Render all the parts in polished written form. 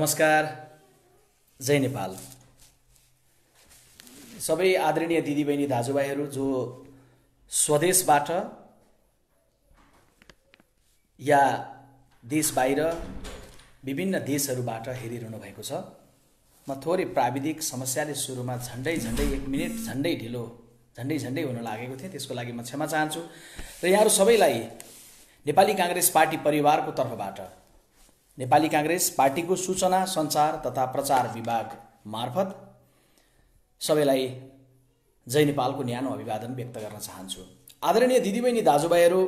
नमस्कार। जय नेपाल। सबै आदरणीय दिदीबहिनी दाजुभाइहरू जो स्वदेशबाट या देश बाहिर विभिन्न देशहरूबाट हेरिरहनु भएको छ। म थोरै प्राविधिक समस्याले सुरुमा झन्डै 1 मिनेट झन्डै ढिलो झन्डै हुन लागेको थिएँ, त्यसको लागि म क्षमा चाहन्छु। र यहाँहरू सबैलाई नेपाली कांग्रेस पार्टी परिवारको तर्फबाट नेपाली कांग्रेस पार्टीको सूचना सञ्चार तथा प्रचार विभाग मार्फत सबैलाई जय नेपालको न्यानो अभिवादन व्यक्त गर्न चाहन्छु। आदरणीय दिदीबहिनी दाजुभाइहरू,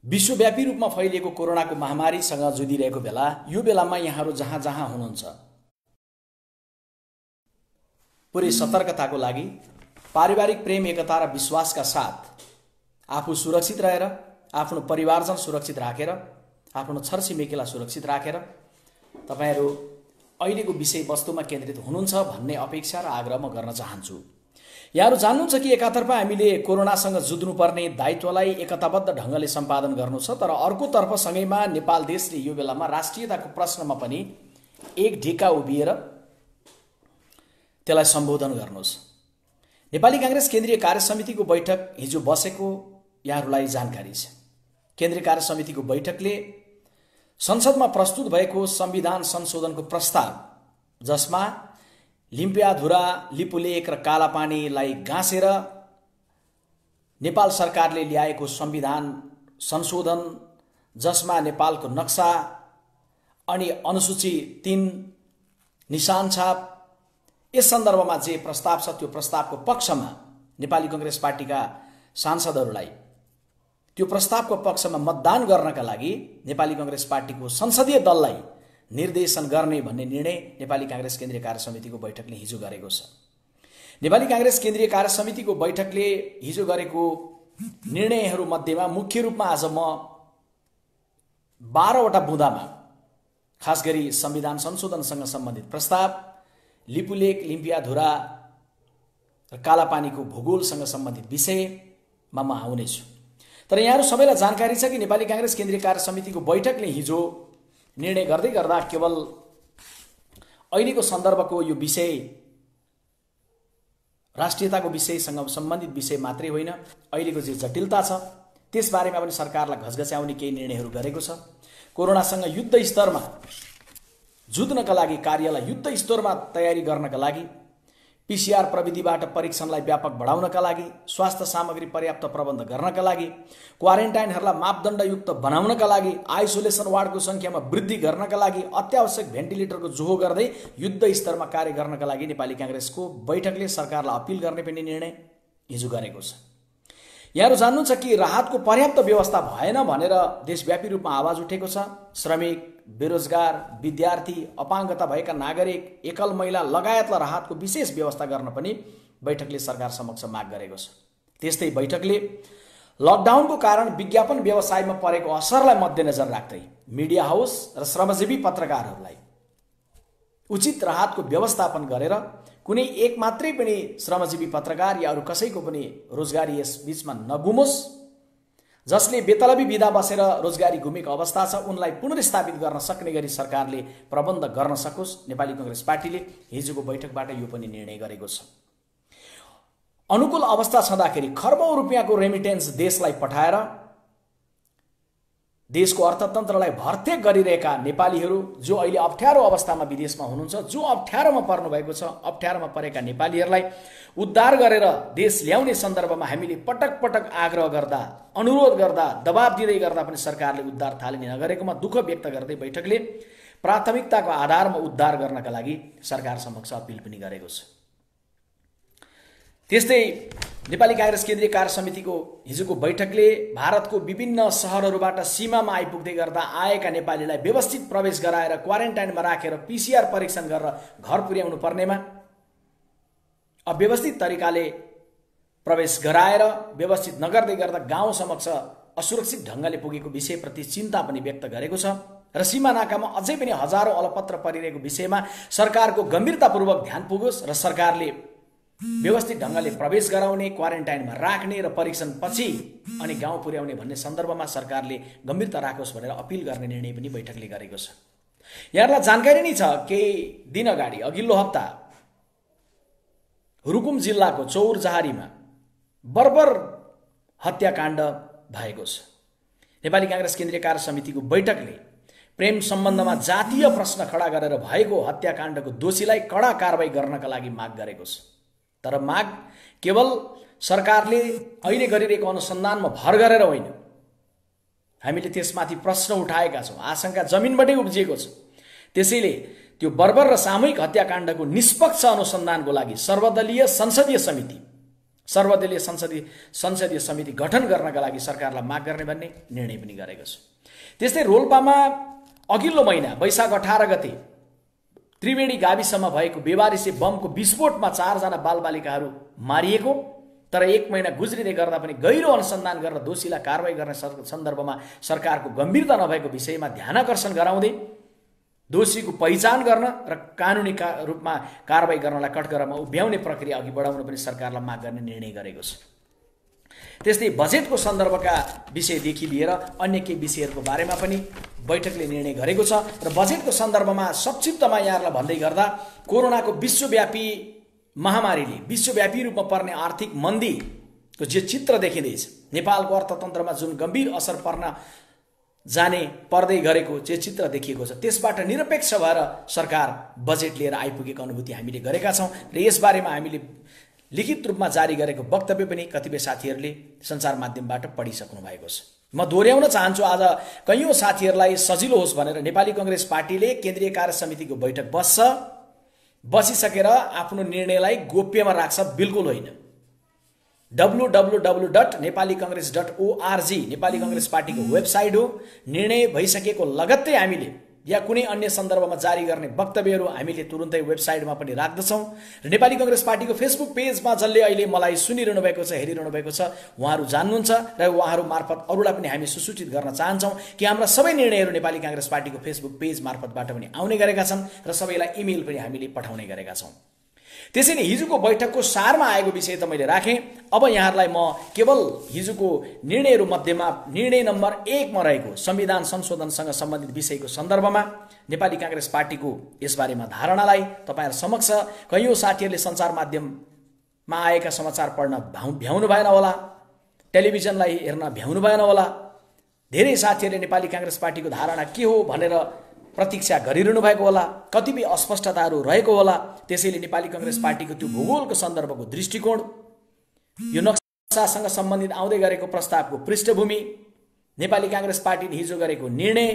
विश्वव्यापी रूपमा फैलिएको कोरोनाको महामारीसँग जुधिरहेको बेला यो बेलामा यहाँहरू जहाँ जहाँ हुनुहुन्छ पुरै सतर्कताको लागि पारिवारिक प्रेम एकता र विश्वासका साथ आफू सुरक्षित रहेर, आफ्नो परिवारजन सुरक्षित राखेर, आफ्नो छरछिमेकीलाई सुरक्षित राखेर तपाईहरू अहिलेको विषयवस्तुमा केन्द्रित हुनुहुन्छ भन्ने अपेक्षा र आग्रह म गर्न चाहन्छु। यहाँहरू जान्नुहुन्छ कि एकातर्फ हामीले कोरोनासँग जुझ्नुपर्ने दायित्वलाई एकताबद्ध ढङ्गले सम्पादन गर्नु छ, तर अर्कोतर्फ सँगैमा नेपाल देशले यो बेलामा राष्ट्रियताको प्रश्नमा पनि एक ढिका उभिएर त्यसलाई सम्बोधन गर्नुहोस्। नेपाली कांग्रेस केन्द्रीय कार्य समितिको बैठक हिजो बसेको यहाँहरूलाई जानकारी छ। केन्द्रीय कार्य समितिको बैठकले संसदमा प्रस्तुत भएको संविधान संशोधनको प्रस्ताव, जसमा लिम्पियाधुरा, लिपुलेक र कालापानीलाई गाँसेर नेपाल सरकारले ल्याएको संविधान संशोधन, जसमा नेपालको नक्सा अनि अनुसूची 3 निशान छाप, यस सन्दर्भमा जे प्रस्ताव छ त्यो प्रस्तावको पक्षमा नेपाली कांग्रेस पार्टीका सांसदहरूलाई त्यो प्रस्तावको पक्षमा मतदान गर्नका लागि नेपाली कांग्रेस पार्टीको संसदीय दललाई निर्देशन गर्ने भन्ने निर्णय नेपाली कांग्रेस केन्द्रीय कार्य समितिको बैठकले हिजो गरेको छ। नेपाली कांग्रेस केन्द्रीय कार्य समितिको बैठकले हिजो गरेको निर्णयहरू मध्येमा मुख्य रूपमा आज म 12 वटा बुँदामा, खास गरी संविधान संशोधनसँग सम्बन्धित प्रस्ताव, लिपुलेक, लिम्पियाधुरा र कालापानीको भूगोलसँग सम्बन्धित विषयमा म आउनेछु। तर यहाँहरू सबैलाई जानकारी छ कि नेपाली कांग्रेस केन्द्रीय कार्य समितिको बैठकले हिजो निर्णय गर्दै गर्दा केवल अहिलेको सन्दर्भको यो विषय, राष्ट्रियताको विषयसँग सम्बन्धित विषय मात्रै होइन, अहिलेको जे जटिलता छ त्यसबारेमा पनि सरकारलाई घचघच्याउने केही निर्णयहरू गरेको छ। कोरोनासँग युद्ध स्तरमा जुझ्नका लागि, कार्यलाई युद्ध स्तरमा तयारी गर्नका लागि, पीसीआर प्रविधिबाट परीक्षणलाई व्यापक बढाउनका लागि, स्वास्थ्य सामग्री पर्याप्त प्रबन्ध गर्नका लागि, क्वारेन्टाइनहरूलाई मापदण्डयुक्त बनाउनका लागि, आइसोलेसन वार्डको सङ्ख्यामा वृद्धि गर्नका लागि, अत्यावश्यक भेन्टिलेटरको जोहो गर्दै युद्ध स्तरमा कार्य गर्नका लागि नेपाली कांग्रेसको बैठकले सरकारलाई अपिल गर्ने पनि निर्णय हिजो गरेको छ। यहाँहरू जान्नुहुन्छ कि राहतको पर्याप्त व्यवस्था भएन भनेर देशव्यापी रूपमा आवाज उठेको छ। श्रमिक, बेरोजगार, विद्यार्थी, अपाङ्गता भएका नागरिक, एकल महिला लगायतलाई राहतको विशेष व्यवस्था गर्न पनि बैठकले सरकार समक्ष माग गरेको छ। त्यस्तै बैठकले लकडाउनको कारण विज्ञापन व्यवसायमा परेको असरलाई मध्यनजर राख्दै मिडिया हाउस र श्रमजीवी पत्रकारहरूलाई उचित राहतको व्यवस्थापन गरेर कुनै एक मात्रै पनि श्रमजीवी पत्रकार या अरू कसैको पनि रोजगारी यस बीचमा नगुमोस्, जसले बेतलबी विधा बसेर रोजगारी गुमेको अवस्था छ उनलाई पुनर्स्थापित गर्न सक्ने गरी सरकारले प्रबन्ध गर्न सकोस्। नेपाली कांग्रेस पार्टीले हिजोको बैठकबाट यो पनि निर्णय गरेको छ। अनुकूल अवस्था छँदाखेरि खर्बौं रुपियाँको रेमिटेन्स देशलाई पठाएर देशको अर्थतन्त्रलाई भर्तेक गरिरहेका नेपालीहरू जो अहिले अप्ठ्यारो अवस्थामा विदेशमा हुनुहुन्छ, जो अप्ठ्यारोमा पर्नु भएको छ, अप्ठ्यारोमा परेका नेपालीहरूलाई उद्धार गरेर देश ल्याउने सन्दर्भमा हामीले पटक पटक आग्रह गर्दा, अनुरोध गर्दा, दबाब दिँदै गर्दा पनि सरकारले उद्धार थालनी नगरेकोमा दुःख व्यक्त गर्दै बैठकले प्राथमिकताको आधारमा उद्धार गर्नका लागि सरकार समक्ष अपिल पनि गरेको छ। त्यस्तै नेपाली कांग्रेस केन्द्रीय कार्य समितिको हिजोको बैठकले भारतको विभिन्न शहरहरूबाट सीमामा आइपुग्दै गर्दा आएका नेपालीलाई व्यवस्थित प्रवेश गराएर क्वारेन्टाइनमा राखेर पीसीआर परीक्षण गरेर घर पुर्याउनु पर्नेमा अव्यवस्थित तरिकाले प्रवेश गराएर व्यवस्थित नगर्दै गर्दा गाउँ समक्ष असुरक्षित ढङ्गले पुगेको विषयप्रति चिन्ता पनि व्यक्त गरेको छ। र सीमा नाकामा अझै पनि हजारौं अलपत्र परिरहेको विषयमा सरकारको गम्भीरतापूर्वक ध्यान पुगोस् र सरकारले व्यवस्थित ढङ्गले प्रवेश गराउने, क्वारेन्टाइनमा राख्ने र परीक्षण पछि अनि गाउँ पुर्याउने भन्ने सन्दर्भमा सरकारले गम्भीरता राखोस् भनेर अपिल गर्ने निर्णय पनि बैठकले गरेको छ। यहाँलाई जानकारी नै छ केही दिन अगाडि अघिल्लो हप्ता रुकुम जिल्लाको चौरजहारीमा बर्बर हत्याकाण्ड भएको छ। नेपाली कांग्रेस केन्द्रीय कार्य समितिको बैठकले प्रेम सम्बन्धमा जातीय प्रश्न खडा गरेर भएको हत्याकाण्डको दोषीलाई कडा कारबाही गर्नका लागि माग गरेको छ। तर माग केवल सरकारले अहिले गरिरहेको अनुसन्धानमा भर गरेर होइन, हामीले त्यसमाथि प्रश्न उठाएका छौँ। आशंका जमिनबाटै उब्जिएको छ। त्यसैले त्यो बर्बर र सामूहिक हत्याकाण्डको निष्पक्ष अनुसन्धानको लागि सर्वदलीय संसदीय समिति गठन गर्नका लागि सरकारलाई माग गर्ने भन्ने निर्णय पनि गरेको छ। त्यस्तै रोल्पामा अघिल्लो महिना वैशाख 18 गते त्रिवेणी गाविसमा भएको बेवारिसे बमको विस्फोटमा 4 जना बालबालिकाहरू मारिएको, तर 1 महिना गुज्रिँदै गर्दा पनि गहिरो अनुसन्धान गरेर दोषीलाई कारबाही गर्ने सन्दर्भमा सरकारको गम्भीरता नभएको विषयमा ध्यानाकर्षण गराउँदै दोषीको पहिचान गर्न र कानुनी रूपमा कारबाही गर्नलाई कठघरामा उभ्याउने प्रक्रिया अघि बढाउन पनि सरकारलाई माग गर्ने निर्णय गरेको छ। त्यस्तै बजेटको सन्दर्भका विषयदेखि लिएर अन्य केही विषयहरूको बारेमा पनि बैठकले निर्णय गरेको छ। र बजेटको सन्दर्भमा संक्षिप्तमा यहाँहरूलाई भन्दै गर्दा कोरोनाको विश्वव्यापी महामारीले विश्वव्यापी रूपमा पर्ने आर्थिक मन्दीको जे चित्र देखिँदैछ, नेपालको अर्थतन्त्रमा जुन गम्भीर असर पर्दै गरेको जे चित्र देखिएको छ, त्यसबाट निरपेक्ष भएर सरकार बजेट लिएर आइपुगेको अनुभूति हामीले गरेका छौँ। र यसबारेमा हामीले लिखित रूपमा जारी गरेको वक्तव्य पनि कतिपय साथीहरूले सञ्चार माध्यमबाट पढिसक्नु भएको छ। म दोहोऱ्याउन चाहन्छु, आज कैयौँ साथीहरूलाई सजिलो होस् भनेर नेपाली कांग्रेस पार्टीले केन्द्रीय कार्य समितिको बैठक बसिसकेर आफ्नो निर्णयलाई गोप्यमा राख्छ, बिल्कुल होइन। www.nepalicongress.org नेपाली कांग्रेस पार्टीको वेबसाइट हो। निर्णय भइसकेको लगत्तै हामीले या कुनै अन्य सन्दर्भमा जारी गर्ने वक्तव्यहरू हामीले तुरुन्तै वेबसाइटमा पनि राख्दछौँ। र नेपाली कांग्रेस पार्टीको फेसबुक पेजमा जसले अहिले मलाई सुनिरहनु भएको छ, हेरिरहनु भएको छ, उहाँहरू जान्नुहुन्छ र उहाँहरू मार्फत अरूलाई पनि हामी सुसूचित गर्न चाहन्छौँ कि हाम्रा सबै निर्णयहरू नेपाली कांग्रेस पार्टीको फेसबुक पेज मार्फतबाट पनि आउने गरेका छन् र सबैलाई इमेल पनि हामीले पठाउने गरेका छौँ। त्यसैले हिजोको बैठकको सारमा आएको विषय त मैले राखेँ। अब यहाँहरूलाई म केवल हिजोको निर्णयहरू मध्येमा निर्णय नम्बर 1 मा रहेको संविधान संशोधनसँग सम्बन्धित विषयको सन्दर्भमा नेपाली कांग्रेस पार्टीको यसबारेमा धारणालाई तपाईहरु समक्ष कैयौं साथीहरूले सञ्चार माध्यममा आएका समाचार पढ्न भ्याउनु भएन होला, टेलिभिजनलाई हेर्न भ्याउनु भएन होला। धेरै साथीहरूले नेपाली कांग्रेस पार्टीको धारणा के हो भनेर प्रतीक्षा गरिरहनु भएको होला, कतिपय अस्पष्टताहरू रहेको होला। त्यसैले नेपाली कांग्रेस पार्टीको त्यो भूगोलको सन्दर्भको दृष्टिकोण, यो नक्सासँग सम्बन्धित आउँदै गरेको प्रस्तावको पृष्ठभूमि, नेपाली कांग्रेस पार्टीले हिजो गरेको निर्णय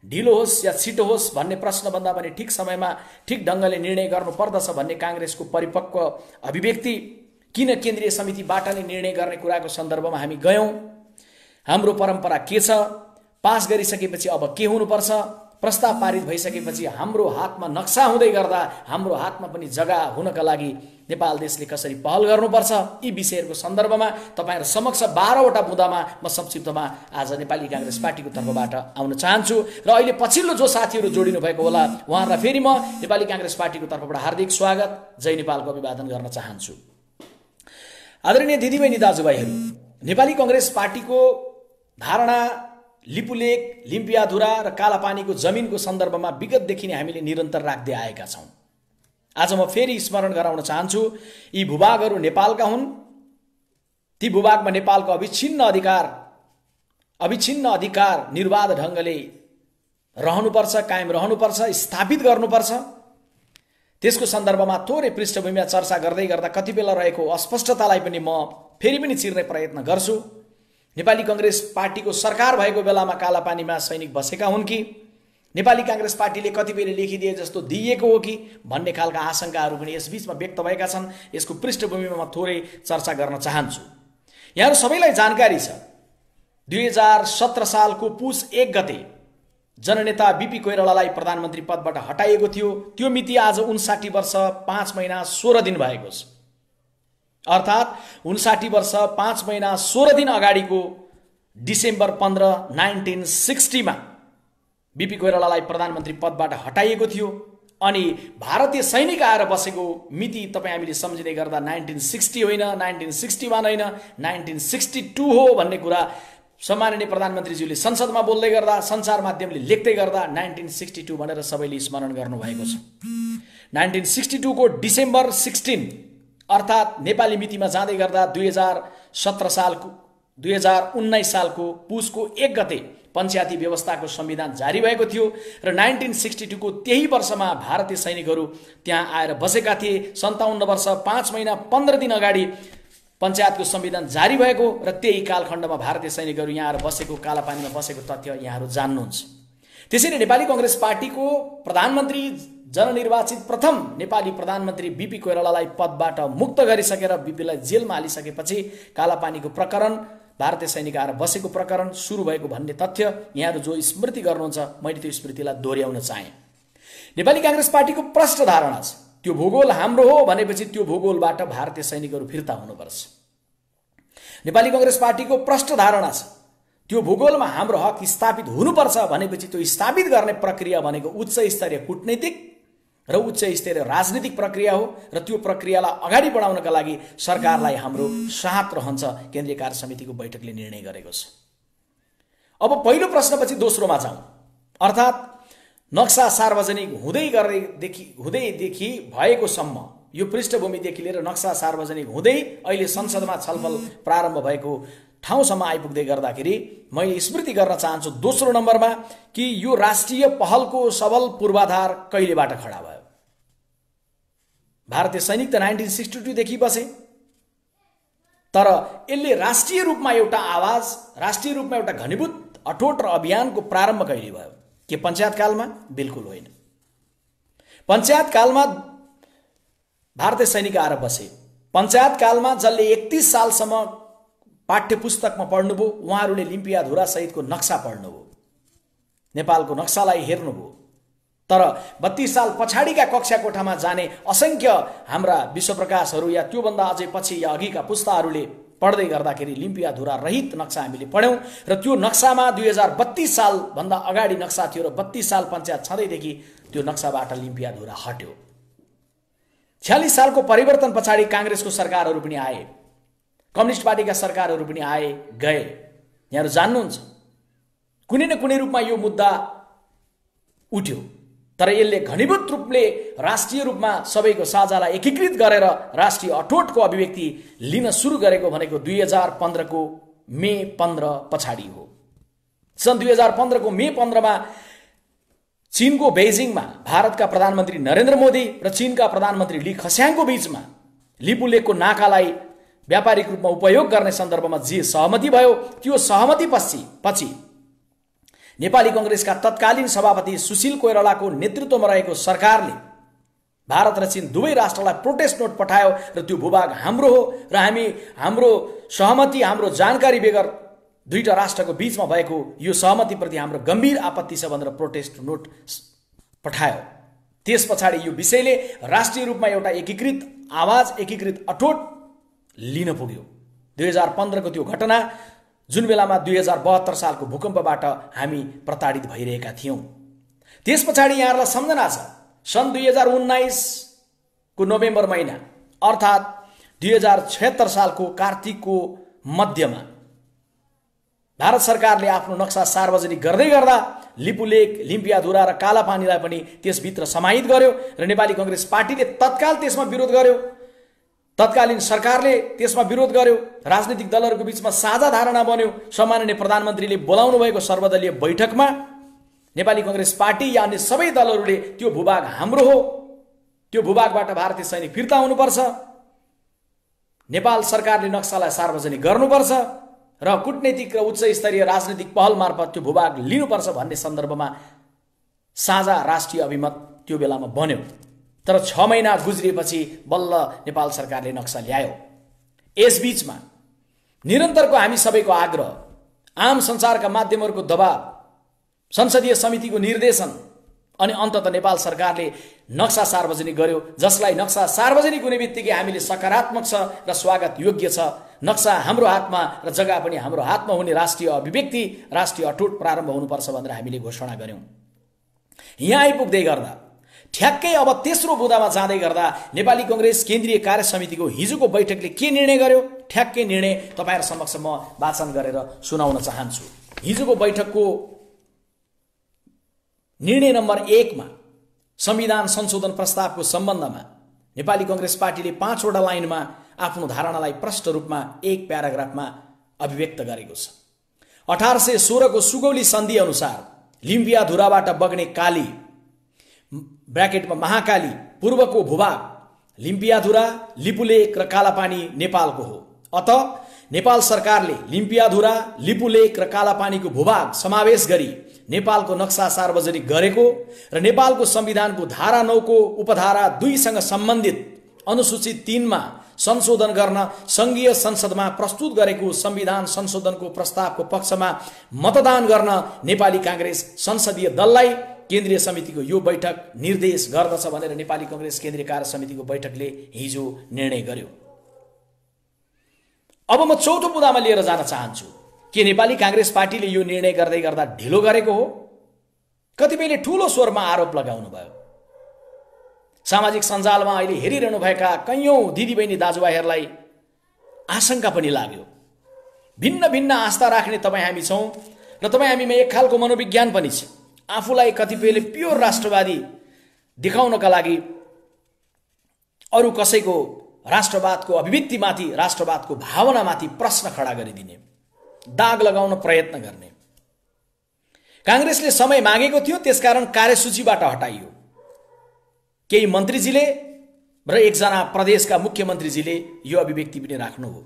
ढिलो होस् या छिटो होस् भन्ने प्रश्न भन्दा पनि ठिक समयमा ठिक ढंगले निर्णय गर्नुपर्दछ भन्ने कांग्रेसको परिपक्व अभिव्यक्ति, किन केन्द्रीय समितिबाट नै निर्णय गर्ने कुराको सन्दर्भमा हामी गयौं, हाम्रो परम्परा के छ, पास गरिसकेपछि अब के हुनुपर्छ, प्रस्ताव पारित भइसकेपछि हाम्रो हातमा नक्सा हुँदै गर्दा हाम्रो हातमा पनि जग्गा हुनका लागि नेपाल देशले कसरी पहल गर्नुपर्छ, यी विषयहरूको सन्दर्भमा तपाईहरु समक्ष 12 वटा बुँदामा म संक्षिप्तमा आज नेपाली कांग्रेस पार्टीको तर्फबाट आउन चाहन्छु। र अहिले पछिल्लो जो साथीहरू जोडिनु भएको होला उहाँहरूलाई फेरि म नेपाली कांग्रेस पार्टीको तर्फबाट हार्दिक स्वागत, जय नेपालको अभिवादन गर्न चाहन्छु। आदरणीय दिदीबहिनी दाजुभाइहरू, नेपाली कांग्रेस पार्टीको धारणा लिपुलेक, लिम्पियाधुरा र कालापानीको जमिनको सन्दर्भमा विगतदेखि नै हामीले निरन्तर राख्दै आएका छौं। आज म फेरि स्मरण गराउन चाहन्छु, यी भूभागहरू नेपालका हुन्। ती भूभागमा नेपालको अविच्छिन्न अधिकार निर्वाध ढंगले रहनुपर्छ, कायम रहनुपर्छ, स्थापित गर्नुपर्छ। त्यसको सन्दर्भमा थोरै पृष्ठभूमिमा चर्चा गर्दै गर्दा कति बेला रहेको अस्पष्टतालाई पनि म फेरि पनि चिर्ने प्रयत्न गर्छु। नेपाली कांग्रेस पार्टीको सरकार भएको बेलामा कालापानीमा सैनिक बसेका हुन् कि नेपाली कांग्रेस पार्टीले कतिपयले लेखिदिए जस्तो दिएको हो कि भन्ने खालका आशंकाहरू पनि यसबीचमा व्यक्त भएका छन्। यसको पृष्ठभूमिमा म थोरै चर्चा गर्न चाहन्छु। यहाँहरू सबैलाई जानकारी छ, 2017 सालको पुस 1 गते जननेता बीपी कोइरालालाई प्रधानमन्त्री पदबाट हटाइएको थियो। त्यो मिति आज 59 वर्ष 5 महिना 16 दिन भएको छ। अर्थात् 59 वर्ष 5 महिना 16 दिन अगाडिको डिसेम्बर 15, 1960 मा बीपी कोइरालालाई प्रधानमन्त्री पदबाट हटाइएको थियो। अनि भारतीय सैनिक आएर बसेको मिति तपाईँ हामीले सम्झिँदै गर्दा 1960 होइन, 1961 होइन, 1962 हो भन्ने कुरा सम्माननीय प्रधानमन्त्रीज्यूले संसदमा बोल्दै गर्दा, सञ्चार माध्यमले लेख्दै गर्दा 1962 भनेर सबैले स्मरण गर्नुभएको छ। 1962 को डिसेम्बर 16 अर्थात् नेपाली मितिमा जाँदै गर्दा 2019 सालको पुसको 1 गते पञ्चायती व्यवस्थाको संविधान जारी भएको थियो र 1962 को त्यही वर्षमा भारतीय सैनिकहरू त्यहाँ आएर बसेका थिए। 57 वर्ष 5 महिना 15 दिन अगाडि पञ्चायतको संविधान जारी भएको र त्यही कालखण्डमा भारतीय सैनिकहरू यहाँ आएर बसेको, कालापानीमा बसेको तथ्य यहाँहरू जान्नुहुन्छ। त्यसैले नेपाली कांग्रेस पार्टीको प्रधानमन्त्री, जननिर्वाचित प्रथम नेपाली प्रधानमन्त्री बीपी कोइरालालाई पदबाट मुक्त गरिसकेर बीपीलाई जेलमा हालिसकेपछि कालापानीको प्रकरण, भारतीय सैनिक आएर बसेको प्रकरण सुरु भएको भन्ने तथ्य यहाँहरू जो स्मृति गर्नुहुन्छ, मैले त्यो स्मृतिलाई दोहोर्याउन चाहे। नेपाली कांग्रेस पार्टीको प्रष्ट धारणा छ त्यो भूगोल हाम्रो हो भनेपछि त्यो भूगोलबाट भारतीय सैनिकहरू फिर्ता हुनुपर्छ। नेपाली कांग्रेस पार्टीको प्रष्ट धारणा छ त्यो भूगोलमा हाम्रो हक स्थापित हुनुपर्छ भनेपछि त्यो स्थापित गर्ने प्रक्रिया भनेको उच्च स्तरीय कूटनीतिक र उच्च स्तरीय राजनीतिक प्रक्रिया हो र त्यो प्रक्रियालाई अगाडि बढाउनका लागि सरकारलाई हाम्रो साथ रहन्छ, केन्द्रीय कार्य समितिको बैठकले निर्णय गरेको छ। अब पहिलो प्रश्नपछि दोस्रोमा जाउँ, अर्थात् नक्सा सार्वजनिक हुँदैदेखि भएकोसम्म, यो पृष्ठभूमिदेखि लिएर नक्सा सार्वजनिक हुँदै अहिले संसदमा छलफल प्रारम्भ भएको ठाउँसम्म आइपुग्दै गर्दाखेरि मैले स्मृति गर्न चाहन्छु दोस्रो नम्बरमा कि यो राष्ट्रिय पहलको सबल पूर्वाधार कहिलेबाट खडा भयो। भारतीय सैनिक त 1962 देखि बसे, तर यसले राष्ट्रिय रूपमा एउटा आवाज, राष्ट्रिय रूपमा एउटा घनीभूत अठोट र अभियानको प्रारम्भ कहिले भयो? के पञ्चायत कालमा? बिल्कुल होइन। पञ्चायत कालमा भारतीय सैनिक आएर बसे। पञ्चायत कालमा जसले 31 सालसम्म पाठ्य पुस्तकमा पढ्नुभयो उहाँहरूले लिम्पियाधुरा सहितको नक्सा पढ्नुभयो, नेपालको नक्सालाई हेर्नुभयो। तर 32 साल पछाडिका कक्षा कोठामा जाने असंख्य हाम्रा विश्वप्रकाशहरू या त्योभन्दा अझै पछि या अघिका पुस्ताहरूले पढ्दै गर्दाखेरि लिम्पियाधुरा रहित नक्सा हामीले पढ्यौं र त्यो नक्सामा 2032 साल भन्दा अगाडि नक्सा थियो र 32 साल पञ्चायत छँदैदेखि त्यो नक्साबाट लिम्पियाधुरा हट्यो। 46 सालको परिवर्तन पछाडि कांग्रेसको सरकारहरू पनि आए, कम्युनिस्ट पार्टीका सरकारहरू पनि आए गए। यहाँहरू जान्नुहुन्छ कुनै न कुनै रूपमा यो मुद्दा उठ्यो, तर यसले घनीभूत रूपले राष्ट्रिय रूपमा सबैको साझालाई एकीकृत गरेर राष्ट्रिय अठोटको अभिव्यक्ति लिन सुरु गरेको भनेको 2015 को मे 15 पछाडि हो। सन् 2015 को मे 15 मा चीनको बेजिङमा भारतका प्रधानमन्त्री नरेन्द्र मोदी र चीनका प्रधानमन्त्री ली खस्याङको बीचमा लिपुलेकको नाकालाई व्यापारिक रूपमा उपयोग गर्ने सन्दर्भमा जे सहमति भयो, त्यो सहमति पछि नेपाली कांग्रेसका तत्कालीन सभापति सुशील कोइरालाको नेतृत्वमा रहेको सरकारले भारत र चीन दुवै राष्ट्रलाई प्रोटेस्ट नोट पठायो र त्यो भूभाग हाम्रो हो र हाम्रो सहमति, हाम्रो जानकारी बेगर दुईटा राष्ट्रको बीचमा भएको यो सहमतिप्रति हाम्रो गम्भीर आपत्ति छ भनेर प्रोटेस्ट नोट पठायो। त्यस पछाडि यो विषयले राष्ट्रिय रूपमा एउटा एकीकृत आवाज, एकीकृत अठोट लिन पुग्यो। 2015 को त्यो घटना जुन बेलामा 2072 सालको भूकम्पबाट हामी प्रताडित भइरहेका थियौं। त्यस पछाडि यहाँहरूलाई सम्झना छ सन् 2019 को नोभेम्बर महिना अर्थात् 2076 सालको कार्तिकको मध्यमा भारत सरकारले आफ्नो नक्सा सार्वजनिक गर्दै गर्दा लिपुलेक, लिम्पियाधुरा र कालापानीलाई पनि त्यसभित्र समाहित गर्यो र नेपाली कांग्रेस पार्टीले तत्काल त्यसमा विरोध गर्यो। तत्कालीन सरकारले त्यसमा विरोध गर्यो। राजनीतिक दलहरूको बीचमा साझा धारणा बन्यो। सम्माननीय प्रधानमन्त्रीले बोलाउनु भएको सर्वदलीय बैठकमा नेपाली कांग्रेस पार्टी या अन्य सबै दलहरूले त्यो भूभाग हाम्रो हो, त्यो भूभागबाट भारतीय सैनिक फिर्ता हुनुपर्छ, नेपाल सरकारले नक्सालाई सार्वजनिक गर्नुपर्छ र कूटनीतिक र उच्च स्तरीय राजनीतिक पहल मार्फत त्यो भूभाग लिनुपर्छ भन्ने सन्दर्भमा साझा राष्ट्रिय अभिमत त्यो बेलामा बन्यो। तर 6 महिना गुज्रिएपछि बल्ल नेपाल सरकारले नक्सा ल्यायो। यसबीचमा निरन्तरको हामी सबैको आग्रह, आम संसारका माध्यमहरूको दबाव, संसदीय समितिको निर्देशन अनि अन्ततः नेपाल सरकारले नक्सा सार्वजनिक गर्यो, जसलाई नक्सा सार्वजनिक हुने बित्तिकै हामीले सकारात्मक छ र स्वागत योग्य छ। नक्सा हाम्रो हातमा र जग्गा पनि हाम्रो हातमा हुने राष्ट्रिय अभिव्यक्ति, राष्ट्रिय अठोट प्रारम्भ हुनुपर्छ भनेर हामीले घोषणा गर्यौं। यहाँ आइपुग्दै गर्दा ठ्याक्कै अब तेस्रो बुँदामा जाँदै गर्दा नेपाली कांग्रेस केन्द्रीय कार्य समितिको हिजोको बैठकले के निर्णय गर्यो, ठ्याक्कै निर्णय तपाईहरु समक्ष म वाचन गरेर सुनाउन चाहन्छु। हिजोको बैठकको निर्णय नम्बर 1 मा संविधान संशोधन प्रस्तावको सम्बन्धमा नेपाली कांग्रेस पार्टीले 5 वटा लाइनमा आफ्नो धारणालाई प्रष्ट रूपमा एक प्याराग्राफमा अभिव्यक्त गरेको छ। 1816 को सुगौली सन्धि अनुसार लिम्बियाधुराबाट बग्ने काली ब्राकेटमा महाकाली पूर्वको भूभाग लिम्पियाधुरा, लिपुलेक र कालापानी नेपालको हो। अत नेपाल सरकारले लिम्पियाधुरा, लिपुलेक र कालापानीको भूभाग समावेश गरी नेपालको नक्सा सार्वजनिक गरेको र नेपालको संविधानको धारा 9 को उपधारा 2 सँग सम्बन्धित अनुसूची 3 मा संशोधन गर्न संघीय संसदमा प्रस्तुत गरेको संविधान संशोधनको प्रस्तावको पक्षमा मतदान गर्न नेपाली कांग्रेस संसदीय दललाई केन्द्रीय समितिको यो बैठक निर्देश गर्दछ भनेर नेपाली कांग्रेस केन्द्रीय कार्य समितिको बैठकले हिजो निर्णय गर्यो। अब म चौथो बुँदामा लिएर जान चाहन्छु के नेपाली कांग्रेस पार्टीले यो निर्णय गर्दै गर्दा ढिलो गरेको हो? कतिपयले ठूलो स्वरमा आरोप लगाउनु भयो। सामाजिक सञ्जालमा अहिले हेरिरहनु भएका कैयौं दिदीबहिनी दाजुभाइहरूलाई आशंका पनि लाग्यो। भिन्न भिन्न आस्था राख्ने तपाईँ हामी छौं र तपाईँ हामीमा एक खालको मनोविज्ञान पनि छ। आफूलाई कतिपयले प्योर राष्ट्रवादी देखाउनका लागि अरु कसैको राष्ट्रवादको अभिव्यक्तिमाथि, राष्ट्रवादको भावनामाथि प्रश्न खडा गरिदिने, दाग लगाउन प्रयत्न गर्ने। कांग्रेसले समय मागेको थियो, त्यसकारण कार्यसूचीबाट हटाइयो। केही मन्त्रीजीले र एकजना प्रदेशका मुख्यमन्त्रीजीले यो अभिव्यक्ति पनि राख्नु हो।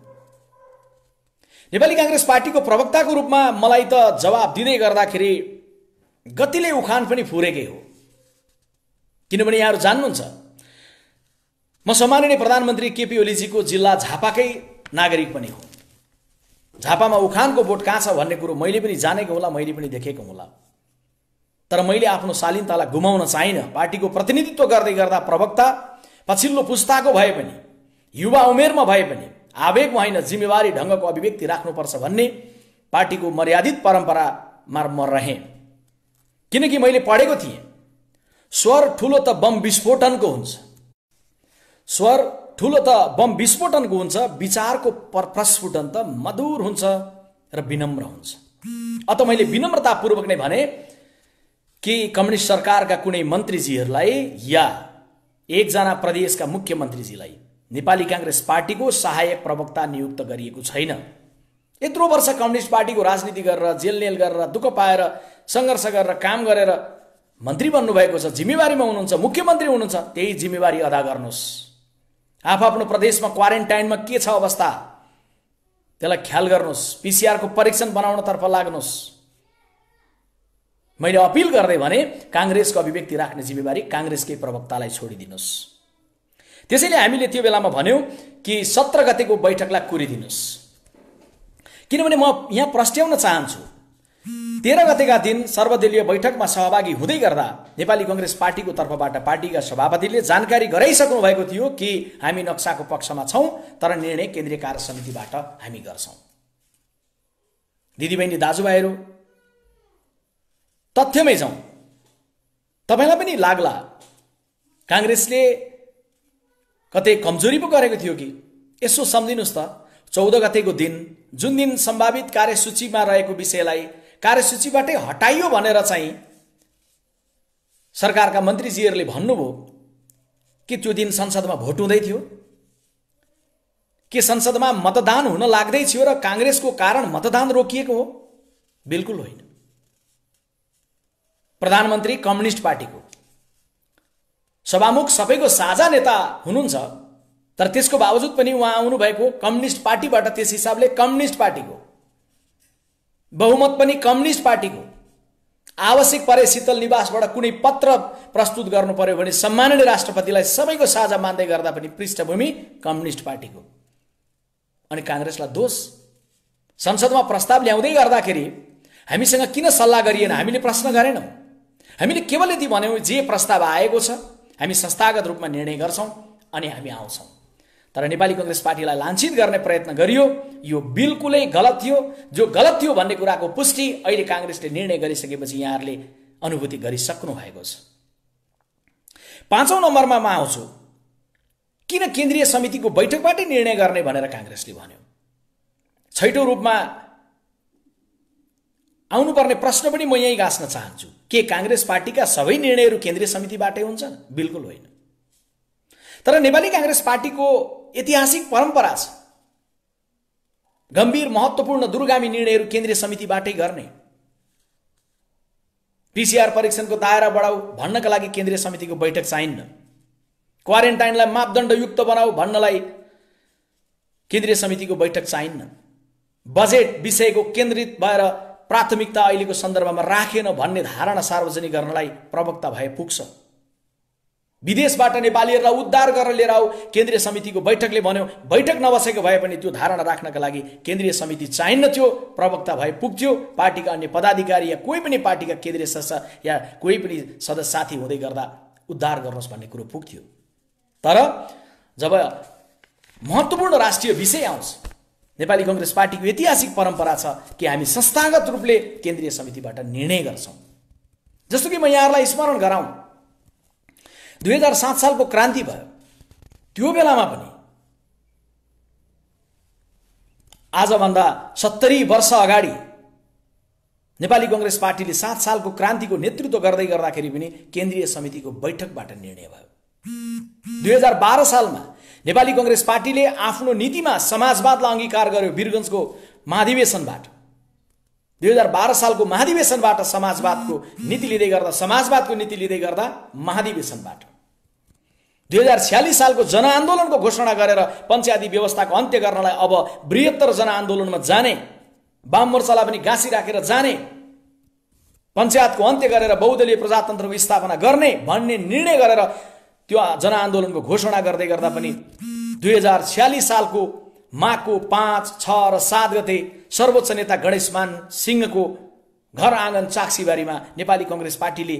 नेपाली कांग्रेस पार्टीको प्रवक्ताको रूपमा मलाई त जवाब दिँदै गर्दाखेरि गतिले उखान पनि फुरेकै हो। किनभने यहाँहरु जान्नुहुन्छ म सम्माननीय प्रधानमन्त्री केपी ओलीजीको जिल्ला झापाकै नागरिक पनि हो। झापामा उखानको बोट कहाँ छ भन्ने कुरो मैले पनि जानेको होला, मैले पनि देखेको होला। तर मैले आफ्नो शालीनतालाई गुमाउन चाहिन। पार्टीको प्रतिनिधित्व गर्दै गर्दा प्रवक्ता पछिल्लो पुस्ताको भए पनि, युवा उमेरमा भए पनि आवेगमा होइन जिम्मेवारी ढंगको अभिव्यक्ति राख्नुपर्छ भन्ने पार्टीको मर्यादित परम्परामा म रहेँ। किनकि मैले पढेको थिएँ स्वर ठूलो त बम विस्फोटनको हुन्छ, स्वर ठूलो त बम विस्फोटनको हुन्छ, विचारको प्रस्फुटन त मधुर हुन्छ र विनम्र हुन्छ। अत मैले विनम्रतापूर्वक नै भने कि कम्युनिस्ट सरकारका कुनै मन्त्रीजीहरूलाई या एकजना प्रदेशका मुख्यमन्त्रीजीलाई नेपाली कांग्रेस पार्टीको सहायक प्रवक्ता नियुक्त गरिएको छैन। यत्रो वर्ष कम्युनिस्ट पार्टीको राजनीति गरेर, जेलनेल गरेर, दुःख पाएर, संघर्ष गरेर, काम गरेर मन्त्री बन्नु भएको छ, जिम्मेवारीमा हुनुहुन्छ, मुख्यमन्त्री हुनुहुन्छ, त्यही जिम्मेवारी अदा गर्नुहोस्। आफ्नो प्रदेशमा क्वारेन्टाइनमा के छ अवस्था त्यसलाई ख्याल गर्नुहोस्। पीसीआर को परीक्षण बनाउनतर्फ लाग्नुहोस्। मैले अपिल गर्दै भने कांग्रेसको अभिव्यक्ति राख्ने जिम्मेवारी कांग्रेसकै प्रवक्तालाई छोडिदिनुहोस्। त्यसैले हामीले त्यो बेलामा भन्यौं कि 17 गतेको बैठकलाई कुरिदिनुहोस्। किनभने म यहाँ प्रस्ट्याउन चाहन्छु 13 गतेका दिन सर्वदलीय बैठकमा सहभागी हुँदै गर्दा नेपाली कांग्रेस पार्टीको तर्फबाट पार्टीका सभापतिले जानकारी गराइसक्नु भएको थियो कि हामी नक्साको पक्षमा छौं, तर निर्णय केन्द्रीय कार्य समितिबाट हामी गर्छौं। दिदीबहिनी दाजुभाइहरू, तथ्यमै जाउँ, तपाईलाई पनि लाग्ला कांग्रेसले कतै कमजोरी पो गरेको थियो कि। यसो सम्झिनुस् त 14 गतेको दिन जुन दिन सम्भावित कार्यसूचीमा रहेको विषयलाई कार्यसूचीबाटै हटाइयो भनेर चाहिँ सरकारका मन्त्रीजीहरूले भन्नुभयो कि त्यो दिन संसदमा भोट हुँदै थियो, के संसदमा मतदान हुन लाग्दै थियो र कांग्रेसको कारण मतदान रोकिएको हो? बिल्कुल होइन। प्रधानमन्त्री कम्युनिस्ट पार्टीको सभामुख सबैको साझा नेता हुनुहुन्छ, तर त्यसको बावजुद पनि उहाँ आउनु भएको कम्युनिस्ट पार्टीबाट, त्यस हिसाबले कम्युनिस्ट पार्टीको बहुमत पनि कम्युनिस्ट पार्टीको। आवश्यक परे शीतल निवासबाट कुनै पत्र प्रस्तुत गर्नु पर्यो भने सम्माननीय राष्ट्रपतिलाई सबैको साझा मान्दै गर्दा पनि पृष्ठभूमि कम्युनिस्ट पार्टीको। अनि कांग्रेसलाई दोष? संसदमा प्रस्ताव ल्याउँदै गर्दाखेरि हामीसँग किन सल्लाह गरिएन? हामीले प्रश्न गरेनौं। हामीले केवल यति भन्यौं जे प्रस्ताव आएको छ हामी संस्थागत रूपमा निर्णय गर्छौं अनि हामी आउँछौं। तर नेपाली कांग्रेस पार्टीलाई लाञ्छित गर्ने प्रयत्न गरियो। यो बिल्कुलै गलत थियो। जो गलत थियो भन्ने कुराको पुष्टि अहिले कांग्रेसले निर्णय गरिसकेपछि यहाँहरूले अनुभूति गरिसक्नु भएको छ। पाँचौं नम्बरमा म आउँछु, किन केन्द्रीय समितिको बैठकबाटै निर्णय गर्ने भनेर काङ्ग्रेसले भन्यो। छैटौं रूपमा आउनुपर्ने प्रश्न पनि म यही गाँस्न चाहन्छु, के काङ्ग्रेस पार्टीका सबै निर्णयहरू केन्द्रीय समितिबाटै हुन्छन्? बिल्कुल होइन। तर नेपाली काङ्ग्रेस पार्टीको ऐतिहासिक परम्परा छ गम्भीर महत्त्वपूर्ण दूरगामी निर्णयहरू केन्द्रीय समितिबाटै गर्ने। पीसीआर परीक्षणको दायरा बढाऊ भन्नका लागि केन्द्रीय समितिको बैठक चाहिन्न। क्वारेन्टाइनलाई मापदण्डयुक्त बनाऊ भन्नलाई केन्द्रीय समितिको बैठक चाहिन्न। बजेट विषयको केन्द्रित भएर प्राथमिकता अहिलेको सन्दर्भमा राखेन भन्ने धारणा सार्वजनिक गर्नलाई प्रवक्ता भए पुग्छ। विदेशबाट नेपालीहरूलाई उद्धार गरेर लिएर आऊ केन्द्रीय समितिको बैठकले भन्यो। बैठक नबसेको भए पनि त्यो धारणा राख्नका लागि केन्द्रीय समिति चाहिन्न थियो, प्रवक्ता भए पुग्थ्यो। पार्टीका अन्य पदाधिकारी या कोही पनि पार्टीका केन्द्रीय सदस्य या कोही पनि सदस्य साथी हुँदै गर्दा उद्धार गर्नुहोस् भन्ने कुरो पुग्थ्यो। तर जब महत्त्वपूर्ण राष्ट्रिय विषय आउँछ, नेपाली कांग्रेस पार्टीको ऐतिहासिक परम्परा छ कि हामी संस्थागत रूपले केन्द्रीय समितिबाट निर्णय गर्छौं। जस्तो कि म यहाँहरूलाई स्मरण गराउँ, 2007 सालको क्रान्ति भयो। त्यो बेलामा पनि आजभन्दा 70 वर्ष अगाडि नेपाली कांग्रेस पार्टीले 7 सालको क्रान्तिको नेतृत्व गर्दै गर्दाखेरि पनि केन्द्रीय समितिको बैठकबाट निर्णय भयो। 2012 सालमा नेपाली कांग्रेस पार्टीले आफ्नो नीतिमा समाजवादलाई अंगीकार गर्यो वीरगञ्जको महाधिवेशनबाट। 2012 सालको महाधिवेशनबाट समाजवादको नीति लिँदै गर्दा, समाजवादको नीति लिँदै गर्दा महाधिवेशनबाट 2046 सालको जनआन्दोलनको घोषणा गरेर पञ्चायती व्यवस्थाको अन्त्य गर्नलाई अब बृहत्तर जनआन्दोलनमा जाने, वाम मोर्चालाई पनि गाँसी राखेर जाने, पञ्चायतको अन्त्य गरेर बहुदलीय प्रजातन्त्रको स्थापना गर्ने भन्ने निर्णय गरेर त्यो जनआन्दोलनको घोषणा गर्दै गर्दा पनि 2046 सालको माघको 5, 6 र 7 गते सर्वोच्च नेता गणेशमान सिंहको घर आँगन चाक्सीबारीमा नेपाली कांग्रेस पार्टीले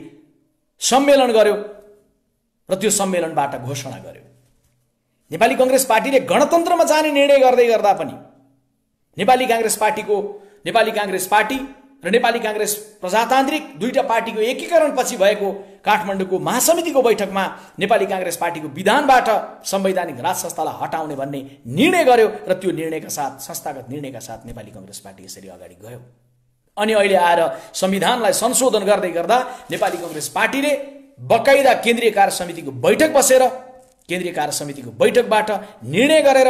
सम्मेलन गर्यो र त्यो सम्मेलनबाट घोषणा गर्यो। नेपाली कांग्रेस पार्टीले गणतन्त्रमा जाने निर्णय गर्दै गर्दा पनि नेपाली कांग्रेस पार्टी र नेपाली कांग्रेस प्रजातान्त्रिक दुईटा पार्टीको एकीकरण पछि भएको काठमाडौँको महासमितिको बैठकमा नेपाली कांग्रेस पार्टीको विधानबाट संवैधानिक राज संस्थालाई हटाउने भन्ने निर्णय गर्यो र त्यो निर्णयका साथ, संस्थागत निर्णयका साथ नेपाली कांग्रेस पार्टी यसरी अगाडि गयो। अनि अहिले आएर संविधानलाई संशोधन गर्दै गर्दा नेपाली कांग्रेस पार्टीले बकाइदा केन्द्रीय कार्य समितिको बैठक बसेर केन्द्रीय कार्य समितिको बैठकबाट निर्णय गरेर